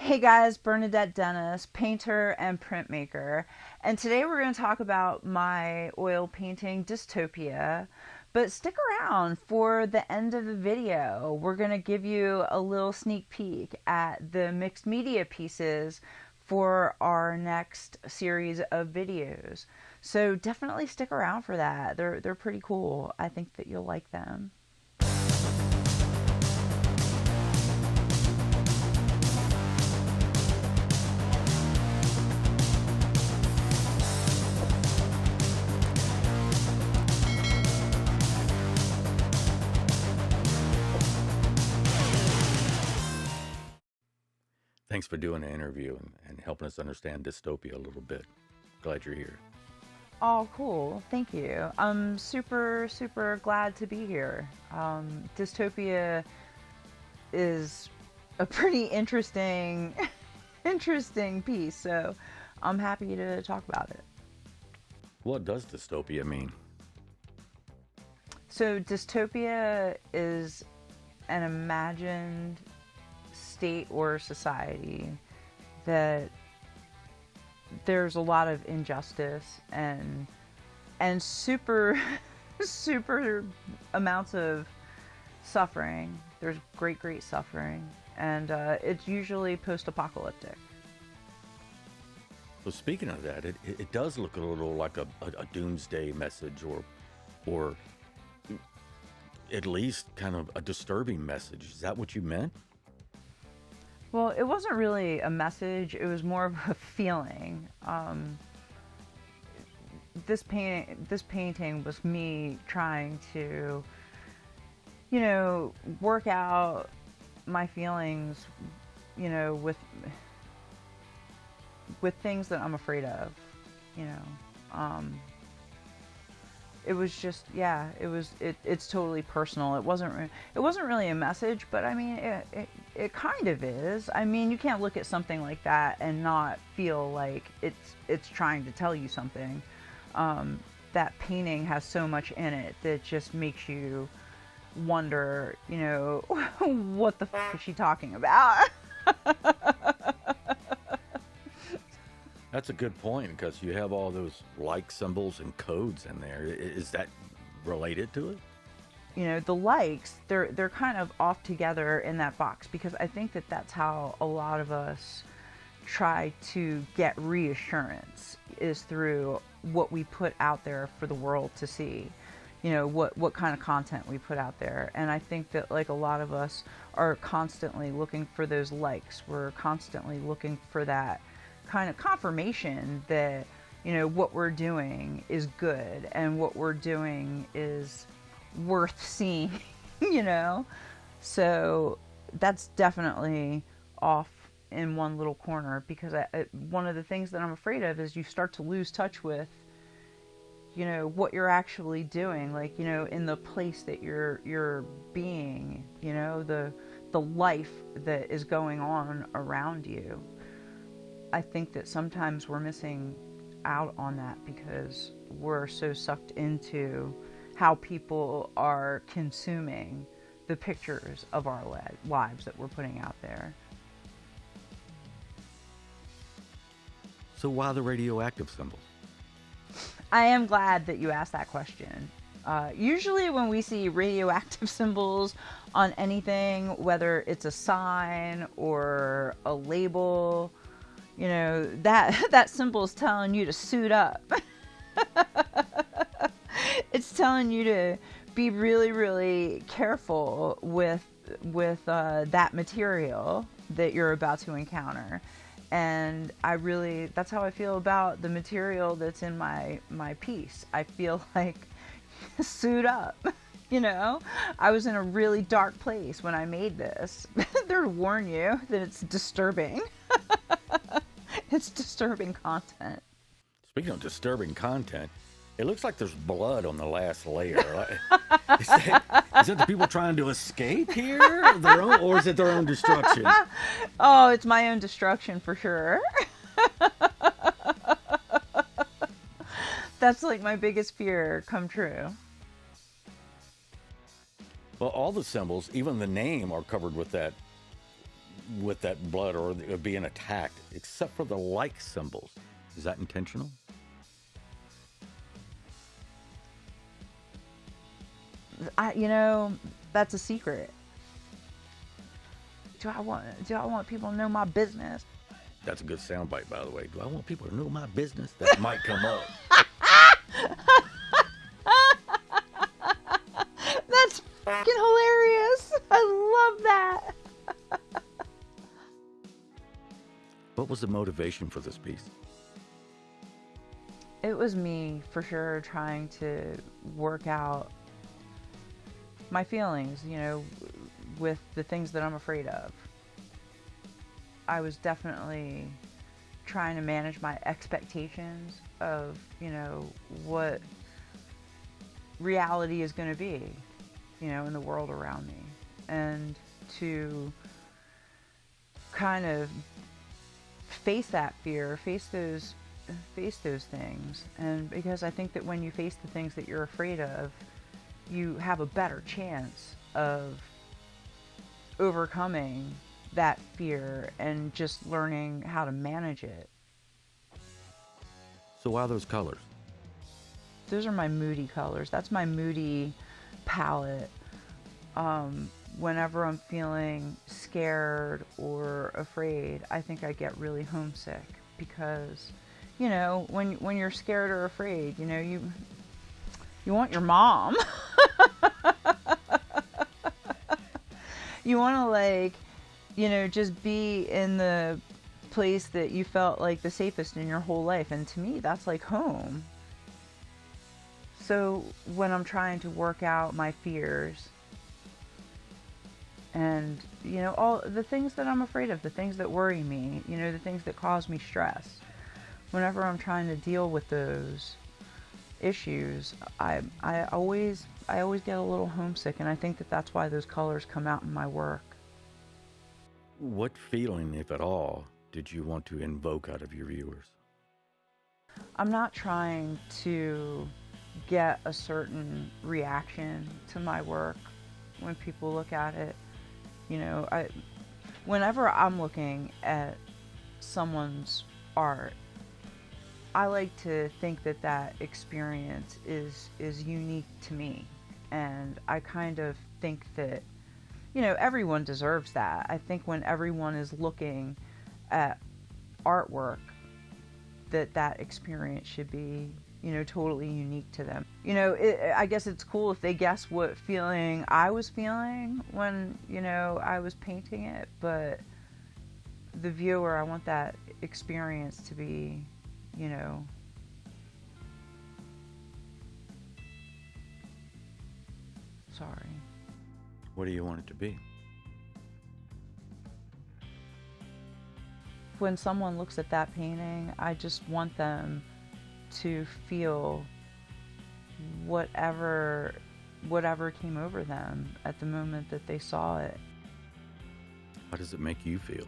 Hey guys, Bernadette Dennis, painter and printmaker. And today we're going to talk about my oil painting Dystopia. But stick around for the end of the video. We're going to give you a little sneak peek at the mixed media pieces for our next series of videos. So definitely stick around for that. They're pretty cool. I think that you'll like them. Thanks for doing the interview and helping us understand dystopia a little bit. Glad you're here. Oh, cool. Thank you. I'm super, super glad to be here. Dystopia is a pretty interesting, interesting piece, so I'm happy to talk about it. What does dystopia mean? So, dystopia is an imagined state or society that there's a lot of injustice and super super amounts of suffering. There's great suffering, and it's usually post-apocalyptic. So speaking of that, it does look a little like a doomsday message or at least kind of a disturbing message. Is that what you meant? Well, it wasn't really a message, it was more of a feeling. This painting was me trying to, work out my feelings, with things that I'm afraid of, It was just, yeah, it's totally personal. It wasn't really a message, but I mean, it kind of is. I mean, you can't look at something like that and not feel like it's trying to tell you something. That painting has so much in it that just makes you wonder, what the f is she talking about? That's a good point, because you have all those like symbols and codes in there. Is that related to it? The likes, they're kind of off together in that box, because I think that that's how a lot of us try to get reassurance, is through what we put out there for the world to see. What kind of content we put out there. And I think that, like, a lot of us are constantly looking for those likes. We're constantly looking for that kind of confirmation that, what we're doing is good and what we're doing is worth seeing, So that's definitely off in one little corner, because one of the things that I'm afraid of is you start to lose touch with, what you're actually doing, like, in the place that you're being, the life that is going on around you. I think that sometimes we're missing out on that because we're so sucked into how people are consuming the pictures of our lives that we're putting out there. So why the radioactive symbols? I am glad that you asked that question. Usually when we see radioactive symbols on anything, whether it's a sign or a label, that symbol is telling you to suit up. It's telling you to be really, really careful with that material that you're about to encounter. And that's how I feel about the material that's in my piece. I feel like, suit up. I was in a really dark place when I made this. They're to warn you that it's disturbing. It's disturbing content. Speaking of disturbing content, it looks like there's blood on the last layer. Is that the people trying to escape here? Or is it their own destruction? Oh, it's my own destruction for sure. That's like my biggest fear come true. Well, all the symbols, even the name, are covered with that with that blood or being attacked, except for the like symbols. Is that intentional? That's a secret. Do I want people to know my business? That's a good soundbite, by the way. Do I want people to know my business? That might come up. That's fucking hilarious. I love that. What was the motivation for this piece? It was me, for sure, trying to work out my feelings, with the things that I'm afraid of. I was definitely trying to manage my expectations of, what reality is going to be, in the world around me. And to kind of face that fear, face those things. And because I think that when you face the things that you're afraid of, you have a better chance of overcoming that fear and just learning how to manage it. So why those colors? Those are my moody colors. That's my moody palette. Whenever I'm feeling scared or afraid, I think I get really homesick because, when you're scared or afraid, you want your mom. You want to just be in the place that you felt like the safest in your whole life. And to me, that's like home. So when I'm trying to work out my fears and, all the things that I'm afraid of, the things that worry me, the things that cause me stress, whenever I'm trying to deal with those issues, I always get a little homesick, and I think that that's why those colors come out in my work. What feeling, if at all, did you want to invoke out of your viewers? I'm not trying to get a certain reaction to my work when people look at it. Whenever I'm looking at someone's art, I like to think that that experience is unique to me. And I kind of think that, everyone deserves that. I think when everyone is looking at artwork, that experience should be, totally unique to them. I guess it's cool if they guess what feeling I was feeling when, I was painting it. But the viewer, I want that experience to be, sorry. What do you want it to be? When someone looks at that painting, I just want them to feel whatever came over them at the moment that they saw it. How does it make you feel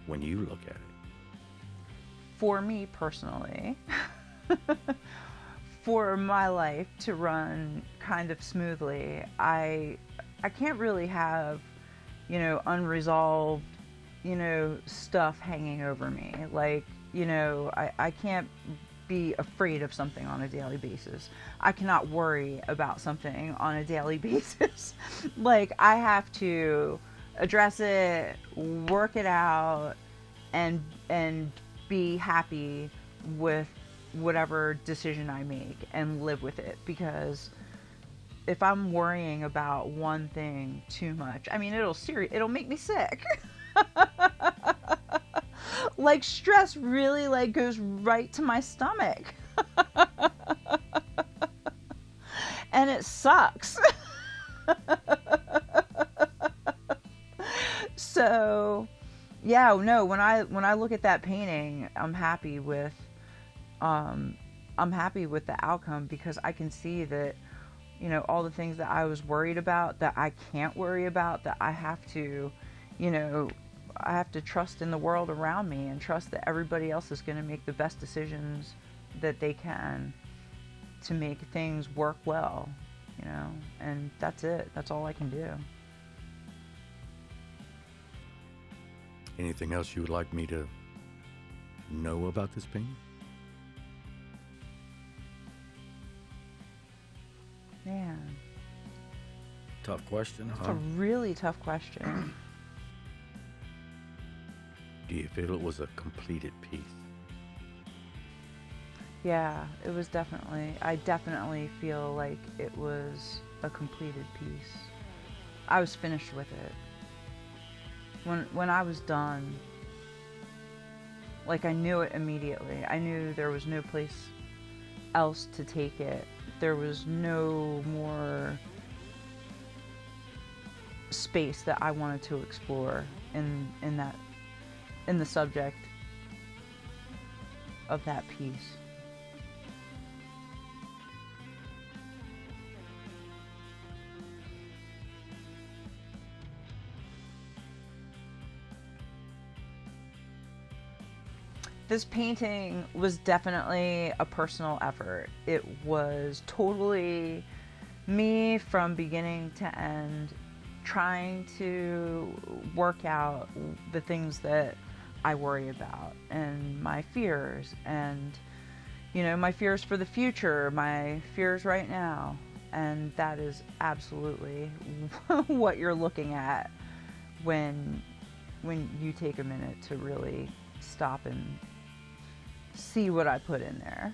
when you look at it? For me personally, for my life to run kind of smoothly, I can't really have, unresolved, stuff hanging over me. Like, I can't be afraid of something on a daily basis. I cannot worry about something on a daily basis. Like, I have to address it, work it out, and be happy with whatever decision I make and live with it. Because if I'm worrying about one thing too much, it'll make me sick. Like, stress really goes right to my stomach. And it sucks. So, yeah, no, when I look at that painting, I'm happy with the outcome, because I can see that, all the things that I was worried about that I can't worry about, that I have to, I have to trust in the world around me and trust that everybody else is going to make the best decisions that they can to make things work well, and that's it. That's all I can do. Anything else you would like me to know about this painting? Man, Tough question, it's huh? a really tough question. Do you feel it was a completed piece? Yeah, it was definitely, I definitely feel like it was a completed piece. I was finished with it. When I was done, like I knew it immediately. I knew there was no place else to take it. There was no more space that I wanted to explore in the subject of that piece. This painting was definitely a personal effort. It was totally me from beginning to end, trying to work out the things that I worry about and my fears, and my fears for the future, my fears right now. And that is absolutely what you're looking at when you take a minute to really stop and see what I put in there.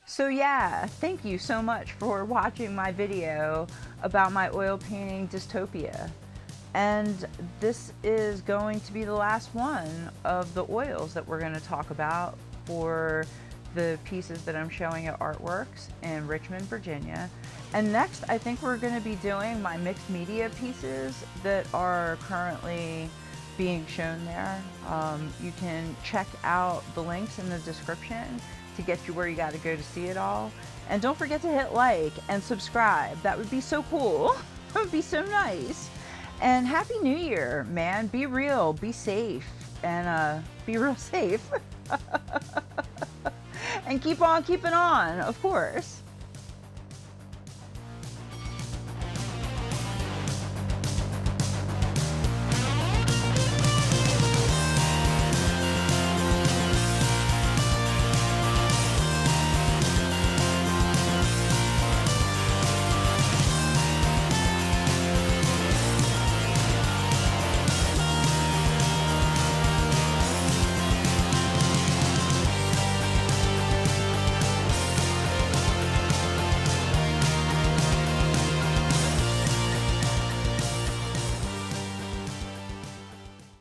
So yeah, thank you so much for watching my video about my oil painting Dystopia. And this is going to be the last one of the oils that we're going to talk about for the pieces that I'm showing at Artworks in Richmond, Virginia. And next, I think we're going to be doing my mixed media pieces that are currently being shown there. You can check out the links in the description to get you where you got to go to see it all. And don't forget to hit like and subscribe. That would be so cool. That would be so nice. And Happy New Year, man. Be real, be safe, and be real safe. And keep on keeping on, of course.